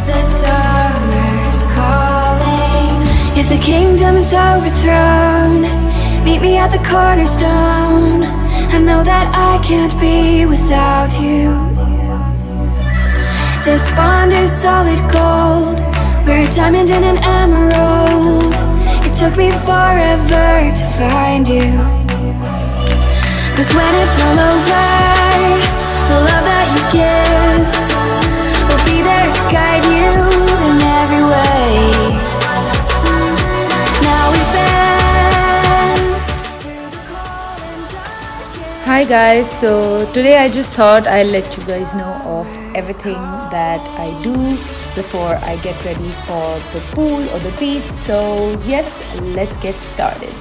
The summer's calling. If the kingdom is overthrown, meet me at the cornerstone. I know that I can't be without you. This bond is solid gold. We're a diamond and an emerald. It took me forever to find you. 'Cause when it's all over, the love that you give will be there to guide you in every way. Now we've been through the cold and dark. Hi guys, so today I just thought I'll let you guys know of everything that I do before I get ready for the pool or the beach. So yes, let's get started.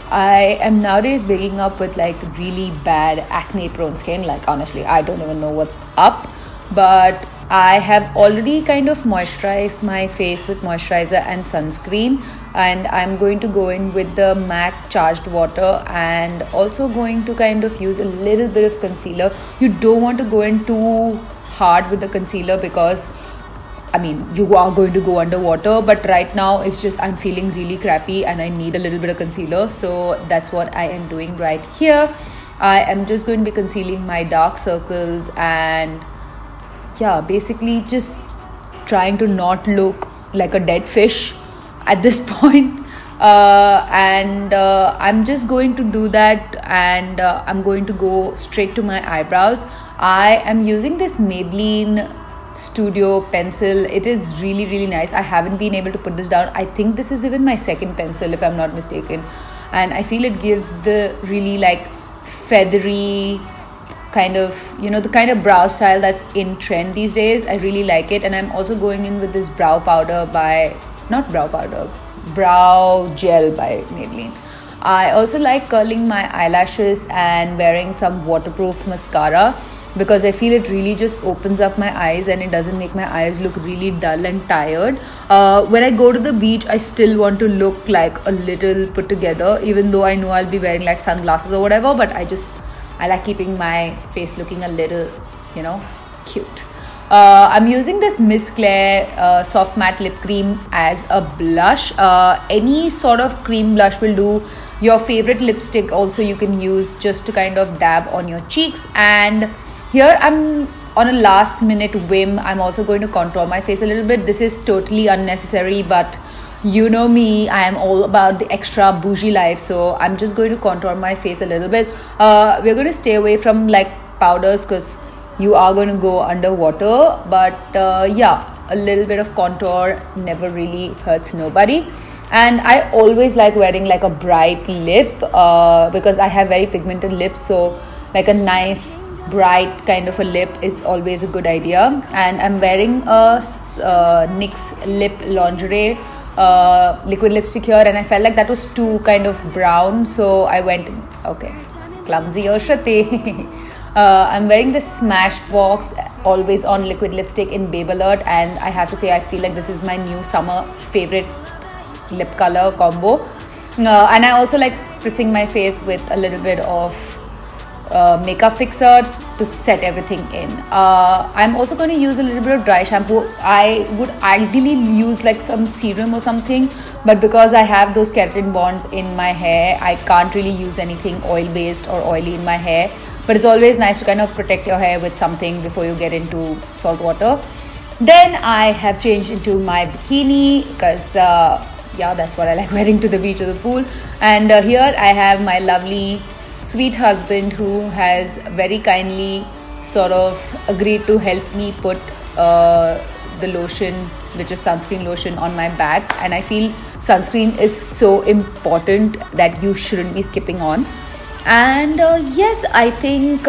I am nowadays waking up with like really bad acne prone skin. Like honestly, I don't even know what's up, but I have already kind of moisturized my face with moisturizer and sunscreen, and I'm going to go in with the MAC charged water, and also going to kind of use a little bit of concealer. You don't want to go in too hard with the concealer because I mean, you are going to go underwater, but right now it's just I'm feeling really crappy and I need a little bit of concealer, so that's what I am doing right here. I am just going to be concealing my dark circles and yeah, basically just trying to not look like a dead fish at this point. I'm just going to do that, and I'm going to go straight to my eyebrows. I am using this Maybelline Studio pencil. It is really nice. I haven't been able to put this down. I think this is even my second pencil if I'm not mistaken, and I feel it gives the really like feathery kind of, you know, the kind of brow style that's in trend these days. I really like it. And I'm also going in with this brow powder by, not brow powder, brow gel by Maybelline. I also like curling my eyelashes and wearing some waterproof mascara, because I feel it really just opens up my eyes and it doesn't make my eyes look really dull and tired. When I go to the beach, I still want to look like a little put together, even though I know I'll be wearing like sunglasses or whatever, but I like keeping my face looking a little, you know, cute. I'm using this Miss Claire soft matte lip cream as a blush. Any sort of cream blush will do. Your favorite lipstick also you can use just to kind of dab on your cheeks. And here I'm on a last minute whim, I'm also going to contour my face a little bit. This is totally unnecessary, but you know me, I am all about the extra bougie life, so I'm just going to contour my face a little bit. We're going to stay away from like powders because you are going to go underwater, but yeah, a little bit of contour never really hurts nobody. And I always like wearing like a bright lip because I have very pigmented lips, so like a nice bright kind of a lip is always a good idea. And I'm wearing a NYX lip lingerie liquid lipstick here, and I felt like that was too kind of brown, so I went in. Okay, clumsy or Shruti. I'm wearing this Smashbox always on liquid lipstick in Babe Alert, and I have to say I feel like this is my new summer favorite lip color combo. And I also like spritzing my face with a little bit of makeup fixer to set everything in. I'm also going to use a little bit of dry shampoo. I would ideally use like some serum or something, but because I have those keratin bonds in my hair, I can't really use anything oil based or oily in my hair. But it's always nice to kind of protect your hair with something before you get into salt water. Then I have changed into my bikini because yeah, that's what I like wearing to the beach or the pool. And here I have my lovely sweet husband who has very kindly sort of agreed to help me put the lotion, which is sunscreen lotion, on my back. And I feel sunscreen is so important that you shouldn't be skipping on. And yes, I think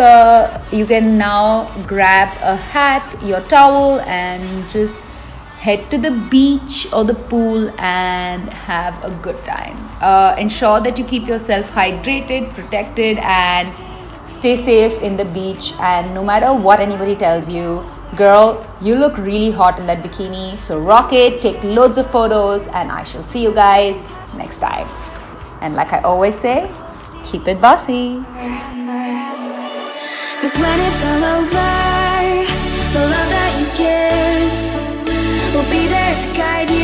you can now grab a hat, your towel, and just head to the beach or the pool and have a good time. Ensure that you keep yourself hydrated, protected, and stay safe in the beach. And no matter what anybody tells you, girl, you look really hot in that bikini, so rock it, take loads of photos, and I shall see you guys next time. And like I always say, keep it bossy. 'Cause when it's all over, the love that you give will be there to guide